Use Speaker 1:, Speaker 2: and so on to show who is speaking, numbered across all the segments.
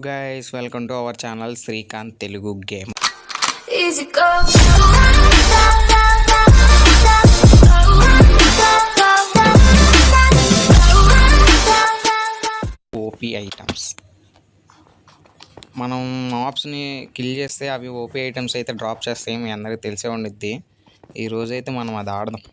Speaker 1: Guys, welcome to our channel Srikanth Telugu Game.
Speaker 2: Easy go.
Speaker 1: OP items. మనం మాబ్స్ని kill చేస్తే అవి OP items అయితే drop చేస్తాయి. మీ అందరికీ తెలిసే ఉండిద్ది. ఈ రోజైతే మనం అది ఆడదాం.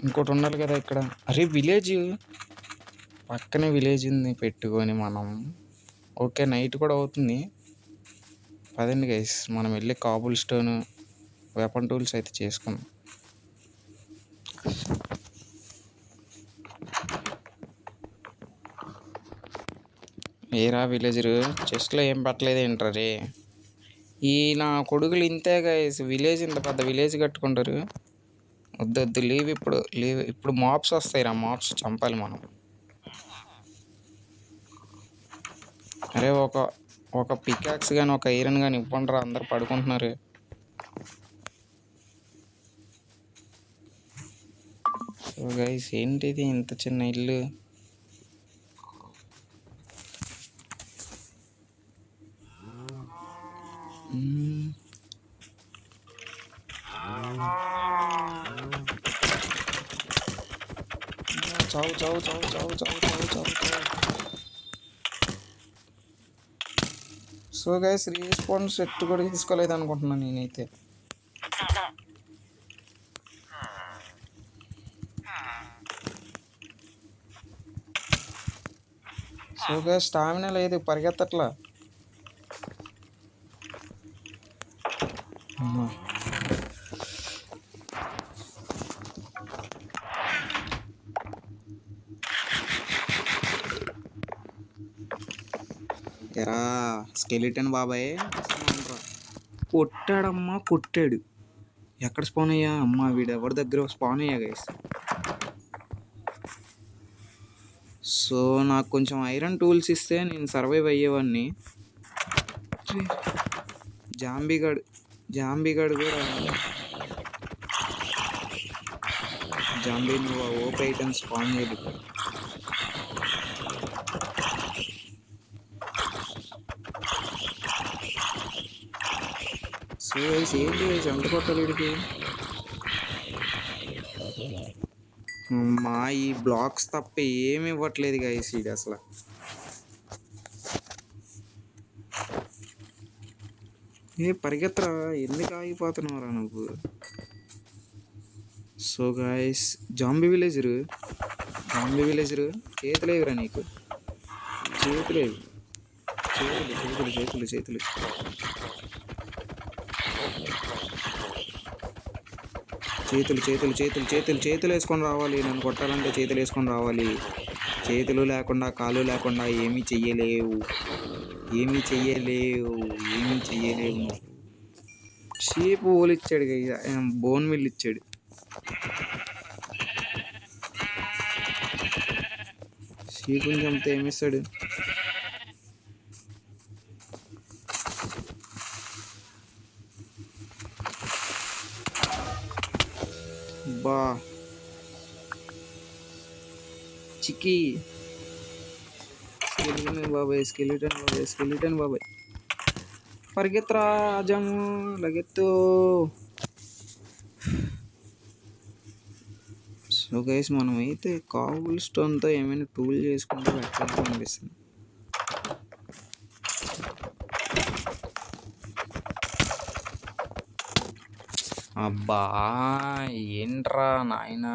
Speaker 1: ఇంకోటి ఉండాలి కదా ఇక్కడ. అరే విలేజ్ పక్కనే విలేజ్ ఉంది పెట్టుకొని మనం. ఓకే, నైట్ కూడా అవుతుంది. పదండి గైస్, మనం వెళ్ళి కాబుల్ స్టోన్ వెపన్ టూల్స్ అయితే చేసుకుందాం. ఏరా విలేజరు, చెస్ట్లో ఏం పెట్టలేదు ఏంట్రీ? ఈ నా కొడుకులు ఇంతే గైస్, విలేజ్ ఇంత పెద్ద విలేజ్ కట్టుకుంటారు. వద్దు లీవ్ ఇప్పుడు మాప్స్ వస్తాయి రా, మాప్స్ చంపాలి మనం. అరే ఒక పికాక్స్ కానీ ఒక ఐరన్ కానీ ఇవ్వండి రా, అందరు పడుకుంటున్నారు. సో గైస్, ఏంటిది ఇంత చిన్న ఇల్లు? చావు. సో గైస్, రీస్పాన్స్ సెట్ కూడా తీసుకోలేదు అనుకుంటున్నాను నేనైతే. సో గైస్, స్టామినా లేదు, పరిగెత్తట్లా. ఎరా స్కెలిటన్ బాబాయ్, కొట్టాడమ్మా కొట్టాడు. ఎక్కడ స్పాన్ అయ్యా? అమ్మా వీడు ఎవరి దగ్గర స్పాన్ అయ్యా గైస్. సో నాకు కొంచెం ఐరన్ టూల్స్ ఇస్తే నేను సర్వైవ్ అయ్యేవాడిని. జాంబీగాడు కూడా జాంబీ నువ్వు ఓపీ ఐటమ్స్ స్పాన్ చేయదు. సో ఏంటి ఎంత కొట్టాలి వీడికి? మా ఈ బ్లాక్స్ తప్ప ఏమి ఇవ్వట్లేదు గైస్ ఇది అసలు. పరిగెత్తరా, ఎందుకు ఆగిపోతున్నావురా నువ్వు? సో గైస్, జాంబీ విలేజరు చేతులేవురా నీకు, చేతులు వేసుకొని రావాలి. నన్ను కొట్టాలంటే చేతులు వేసుకొని రావాలి. చేతులు లేకుండా కాళ్ళు లేకుండా ఏమీ చెయ్యలేవు. షీప్ ఓలిచ్చాడు, బోన్ మిల్ ఇచ్చాడు. షీపుని చంపితే ఏమిస్తాడు? బా చికి స్కెలిటన్ బాబాయ్ పరిగెత్తరా రాజాము లగెత్తు. సో గైస్ మనం అయితే కాబుల్ స్టోన్తో ఏమైనా టూల్ చేసుకుంటే బెటర్ అనిపిస్తుంది. అబ్బా ఏంట్రా నాయన,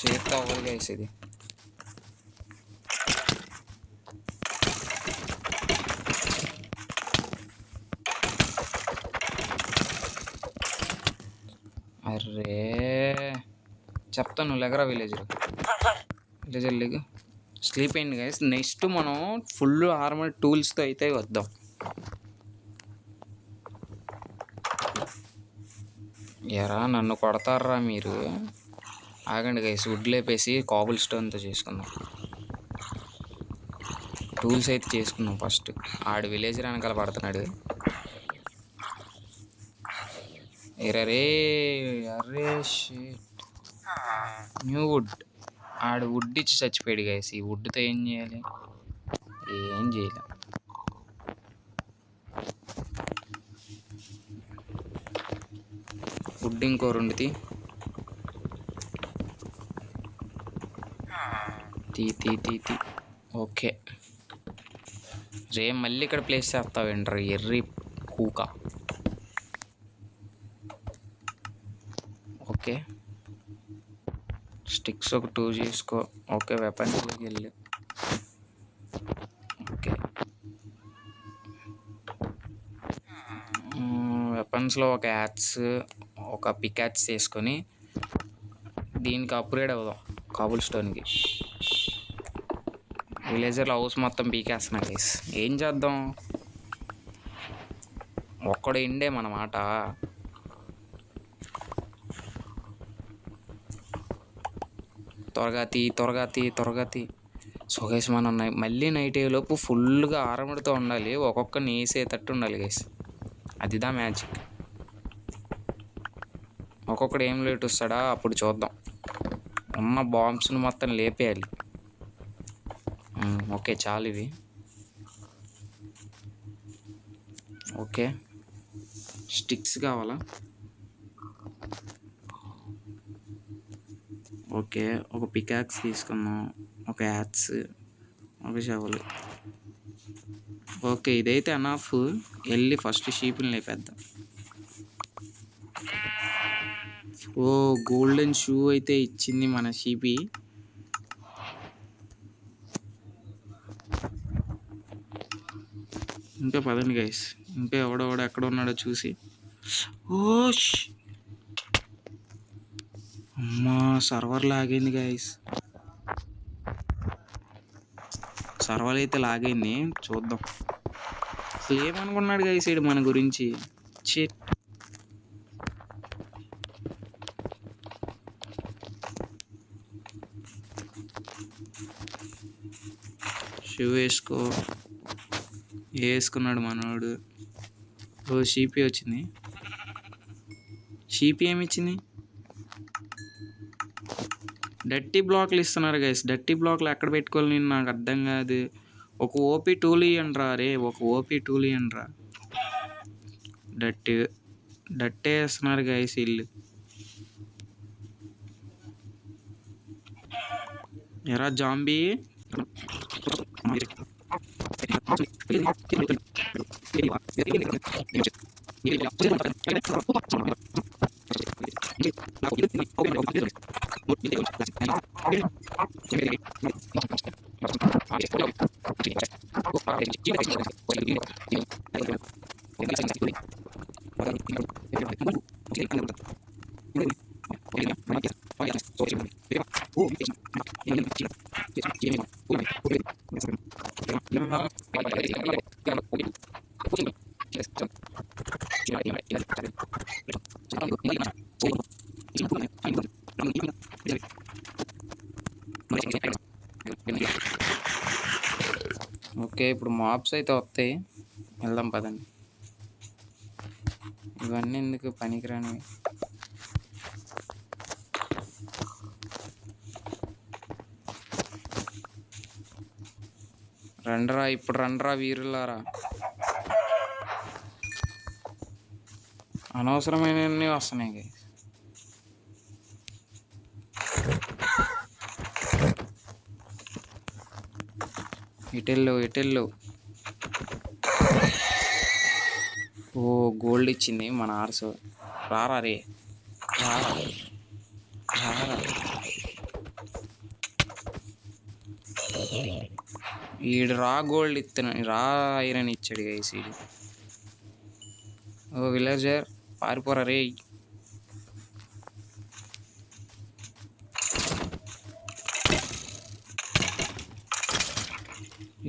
Speaker 1: చేత్తో అవ్వాలి గైస్ ఇది. అర్రే చెప్తాను లెగరా విలేజర్ లీగ్ స్లీప్ అయింది గైస్. నెక్స్ట్ మనం ఫుల్ ఆర్మర్ టూల్స్తో అయితే వద్దాం. ఎరా నన్ను కొడతారా మీరు, ఆగండి గైస్. వుడ్ లేపేసి కాబుల్ స్టోన్తో చేసుకుందాం. టూల్స్ అయితే చేసుకుందాం ఫస్ట్. ఆడు విలేజర్ వెనకాల పడుతున్నాడు. అరే అరే షిట్, న్యూ వుడ్. ఆడు వుడ్ ఇచ్చి చచ్చిపోయాడు గైస్. ఈ వుడ్తో ఏం చేయాలి, ఏం చేయలేం. వుడ్ ఇంకో 2 తీ. ఓకే రే మళ్ళీ ఇక్కడ ప్లేస్ చేస్తావు ఏంట్రా ఎర్రి కూక. ఓకే స్టిక్స్ ఒక 2 చేసుకో. ఓకే వెపన్స్లోకి వెళ్ళి ఓకే వెపన్స్లో ఒక యాక్స్ ఒక పికాక్స్ తీసుకొని దీనికి అప్గ్రేడ్ అవుదాం కాబుల్ స్టోన్కి. విలేజర్లో హౌస్ మొత్తం పీకేస్తున్నా గైస్, ఏం చేద్దాం. ఒక్కడు ఇండే మన మాట. త్వరగా తీ. సో గైస్ మనం మళ్ళీ నైట్ అయ్యేలోపు ఫుల్గా ఆర్మర్తో ఉండాలి. ఒక్కొక్కరిని వేసేటట్టు ఉండాలి గైస్, అదిదా మ్యాజిక్. ఒక్కొక్కడు ఏం లేట్ వస్తాడా అప్పుడు చూద్దాం. ఉన్న బాంబ్స్ని మొత్తం లేపేయాలి. ఓకే చాలు ఇవి. ఓకే స్టిక్స్ కావాలా? ఓకే ఒక పికాక్స్ తీసుకుందాం, ఒక యాక్స్, ఒక షవల్. ఓకే ఇదైతే ఎనఫ్. వెళ్ళి ఫస్ట్ షీప్ని లేపేద్దాం. ఓ గోల్డెన్ షూ అయితే ఇచ్చింది మన షీపీ. ఇంకా పదండి గైస్, ఇంకా ఎవడెవడ ఎక్కడ ఉన్నాడో చూసి. ఓ అమ్మా సర్వర్ లాగైంది గైస్, సర్వర్ అయితే లాగైంది. చూద్దాం అసలు ఏమనుకున్నాడు గైస్ ఇడు మన గురించి. చిట్ షూ వేసుకున్నాడు మనోడు. ఓ షీపీ వచ్చింది. షీపీ ఏమి ఇచ్చింది? డర్టీ బ్లాక్లు ఇస్తున్నారు గైస్. డర్టీ బ్లాక్లు ఎక్కడ పెట్టుకోవాలి నేను నాకు అర్థం కాదు. ఒక ఓపీ టూల్ ఇవ్వండిరా రే, ఒక ఓపీ టూల్ ఇవ్వండిరా. డట్టే వేస్తున్నారు గైస్ ఇల్లు. ఎరా జాంబీ ఓకే, ఇప్పుడు మాప్స్ అయితే వస్తాయి, వెళ్దాం పదండి. ఇవన్నీ ఎందుకు పనికిరానివి. రండ్రా, ఇప్పుడు రండ్రా వీరులారా. అనవసరమైనవన్నీ వస్తున్నాయి గైస్. ఎటెళ్ళు. ఓ గోల్డ్ ఇచ్చింది మన ఆర్స్. రారా రే, రారా. ఈడు రా గోల్డ్ ఇస్తున్నాను, రా ఐరన్ ఇచ్చాడు గైస్ ఈడు. ఓ విలేజర్ పారిపోరా రే.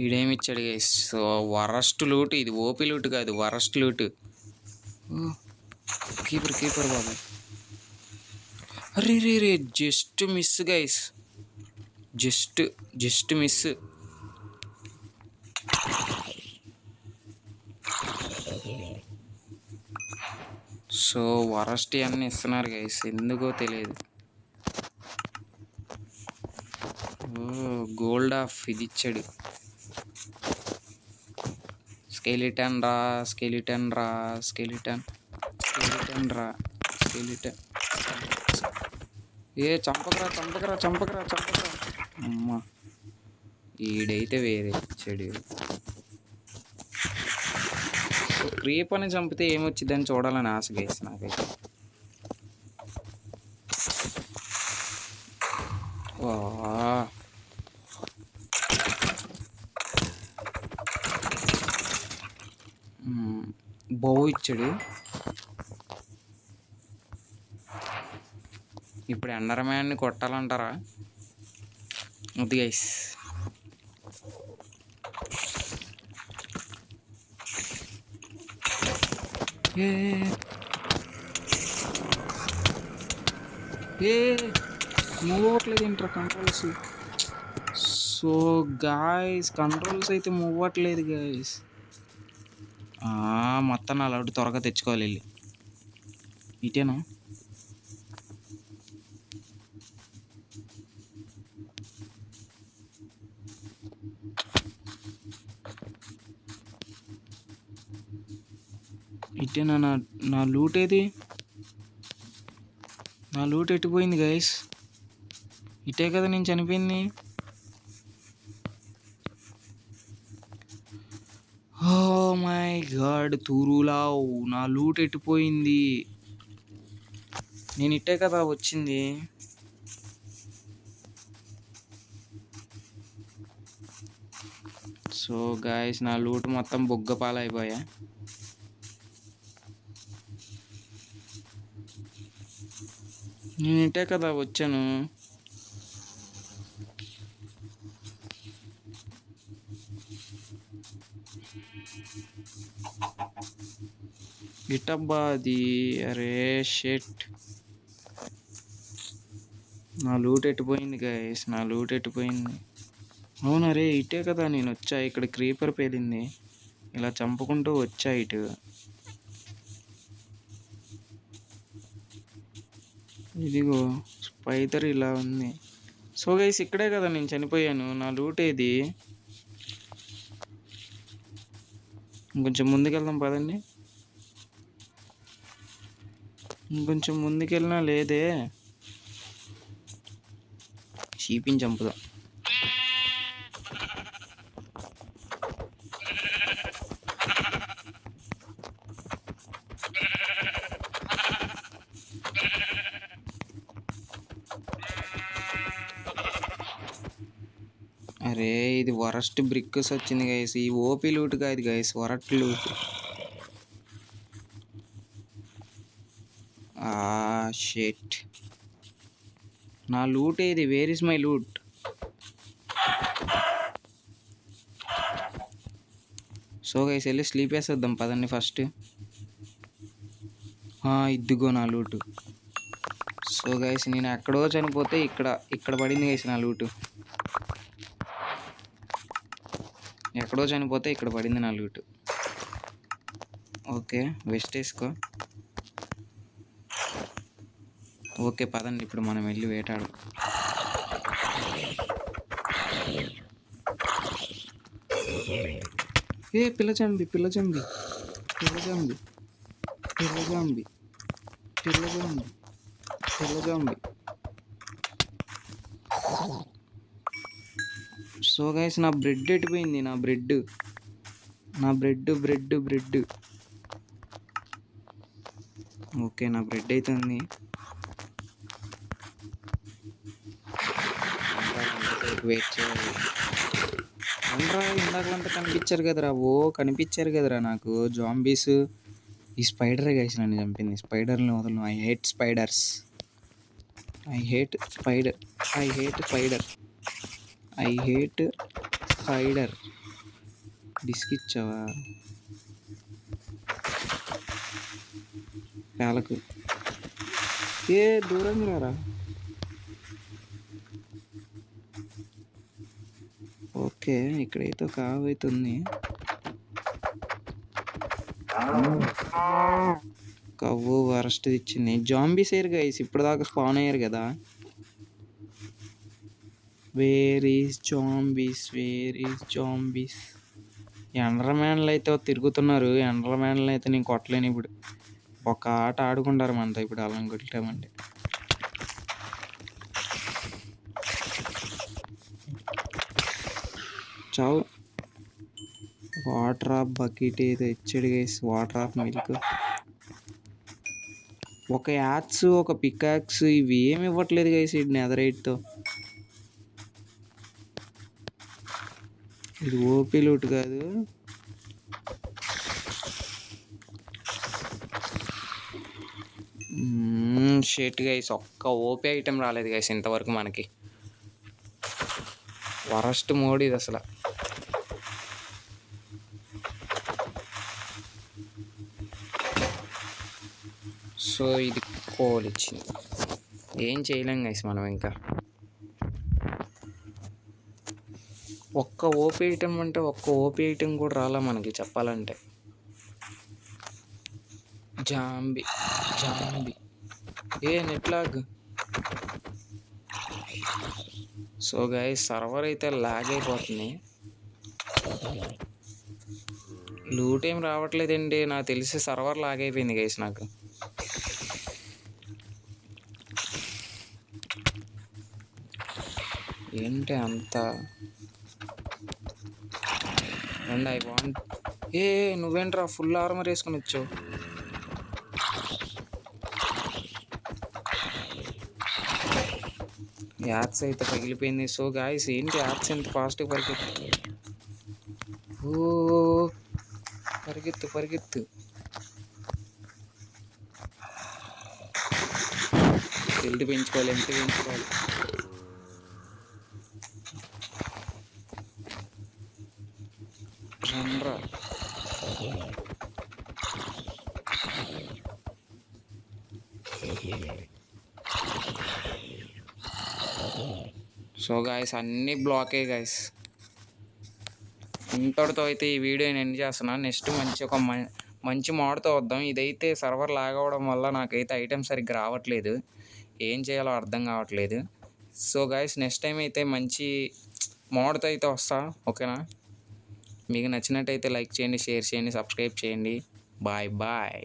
Speaker 1: ఈడేమిచ్చాడు గైస్. సో వరస్ట్ లూట్ ఇది, ఓపీ లూట్ కాదు, వరస్ట్ లూట్. కీపర్ బాబు. అరే రే just miss guys, just miss. So worst అన్నీ ఇస్తున్నారు గైస్, ఎందుకో తెలియదు. గోల్డ్ ఆఫ్ ఇది ఇచ్చాడు. స్కెలిటన్ రా. ఏ చంపకరా. అమ్మా, ఈడైతే వేరే ఇచ్చాడు. క్రీప్ అని చంపితే ఏమొచ్చిందని చూడాలని ఆశ గైస్ నాకైతే. బో ఇచ్చాడు. ఇప్పుడు ఎండర్మ్యాన్ని కొట్టాలంటారా? వద్దు గైస్. మూవ్ అవ్వట్లేదు ఏంట్రా కంట్రోల్స్. సో గాయస్, కంట్రోల్స్ అయితే మూవ్ అవ్వట్లేదు గాయస్. మొత్తం నా లౌడ్ త్వరగా తెచ్చుకోవాలి వెళ్ళి. ఇటేనా? ఇటేనా? నా లూట్ ఏది? నా లూట్ ఎట్టిపోయింది గైస్? ఇటే కదా నేను చనిపోయింది. ఓ మై గాడ్, తూరులావ్, నా లూట్ ఎట్టిపోయింది. నేను ఇట్టే కదా వచ్చింది. సో గాయస్, నా లూట్ మొత్తం బొగ్గపాలైపోయా. నేను ఇట్టే కదా వచ్చాను. ఇటబ్బా అది. అరే షెట్, నా లూట్ ఎట్టిపోయింది గైస్, నా లూట్ ఎట్టిపోయింది. అవునరే, ఇటే కదా నేను వచ్చా. ఇక్కడ క్రీపర్ పేలింది, ఇలా చంపుకుంటూ వచ్చా ఇటు. ఇదిగో స్పైడర్ ఇలా ఉంది. సో గైస్, ఇక్కడే కదా నేను చనిపోయాను. నా లూట్ ఏది? ఇంకొంచెం ముందుకెళ్దాం పదండి. ఇంకొంచెం ముందుకెళ్ళినా లేదే. షీపిని చంపుదాం. అరే, ఇది వరస్ట్ బ్రిక్స్ వచ్చింది గైస్. ఈ ఓపీ లూట్ కాదు గైస్, వరస్ట్ లూట్. షిట్, నా లూట్ ఏది? Where is my loot? So guys, వెళ్ళి స్లీప్ వేసేద్దాం పదండి ఫస్ట్. ఇదిగో నా లూటు. సో గైస్, నేను ఎక్కడో చనిపోతే ఇక్కడ పడింది గైస్ నా లూటు. ఎక్కడో చనిపోతే ఇక్కడ పడింది నా లూటు. ఓకే, వెస్ట్ వేసుకో. ఓకే పదండి, ఇప్పుడు మనం వెళ్ళి వేటాడు. పిల్ల జంబి. సో గైస్, నా బ్రెడ్ ఎట్టిపోయింది. నా బ్రెడ్ ఓకే, నా బ్రెడ్ అయితే ఉంది. వెయిట్ చేయాలి. అనరా, ఇందాకంతా కనిపించారు కదరా నాకు జాంబీస్. ఈ స్పైడర్ గైస్ నన్ను చంపింది. స్పైడర్ని వదలను. I hate spider. డిస్క్ ఇచ్చావా? పేలకు దూరంగా రా. ఓకే, ఇక్కడైతే కావైతుంది. కవ్వు వరస్ట్ ఇచ్చింది. జాంబీస్ అయ్యారు గైస్, ఇప్పుడు దాకా స్పాన్ అయ్యారు కదా. Where is zombies? ఎండర్మ్యాన్లు అయితే తిరుగుతున్నారు. ఎండర్మ్యాన్లు అయితే నేను కొట్టలేను ఇప్పుడు. ఒక ఆట ఆడుకుంటారు మనతో ఇప్పుడు. అలా కొట్టామంటే చావు. వాటర్ ఆఫ్ బకెట్ ఏదో ఇచ్చాడు గైస్. వాటర్ ఆఫ్ మిల్క్, ఒక యాక్స్, ఒక పికాక్స్, ఇవి ఏమి ఇవ్వట్లేదు గైస్. ఇది నెదరైట్తో. ఇది ఓపీ లూట్ కాదు. షేట్ గైస్, ఒక్క ఓపీ ఐటెం రాలేదు గైస్ ఇంతవరకు మనకి. వరస్ట్ మోడ్ ఇది అసలు. సో ఇది కోల్ ఇచ్చింది, ఏం చేయలేం గైస్ మనం. ఇంకా ఒక్క ఓపీ ఐటెం అంటే ఒక్క ఓపీ ఐటెం కూడా రాలా మనకి చెప్పాలంటే. జాంబీ నెట్లాగ్. సో గైస్, సర్వర్ అయితే లాగ్ అయిపోతుంది. లూట్ ఏం రావట్లేదండి. నాకు తెలిసి సర్వర్ లాగ్ అయిపోయింది గైస్ నాకు. ఏంటి అంత అండ్ ఐ వాంట్. నువ్వేంట్రా ఫుల్ ఆర్మర్ వేసుకొని వచ్చావు? యాక్స్ అయితే పగిలిపోయింది. సో గాయస్, ఏంటి యాక్స్ ఎంత ఫాస్ట్గా పరిగెత్తు. హెల్త్ పెంచుకోవాలి. రండ్రా. సో గాయస్, అన్నీ బ్లాకే గాయస్. ఇంతటితో అయితే ఈ వీడియోని ఎండ్ చేస్తున్నాను. నెక్స్ట్ మంచి మోడ్తో వద్దాం. ఇదైతే సర్వర్ లాగ్ అవ్వడం వల్ల నాకైతే ఐటెం సరిగ్గా రావట్లేదు. ఏం చేయాలో అర్థం కావట్లేదు. సో గాయస్, నెక్స్ట్ టైం అయితే మంచి మోడ్తో అయితే వస్తా. ఓకేనా? మీకు నచ్చినట్టయితే లైక్ చేయండి, షేర్ చేయండి, సబ్స్క్రైబ్ చేయండి. బాయ్.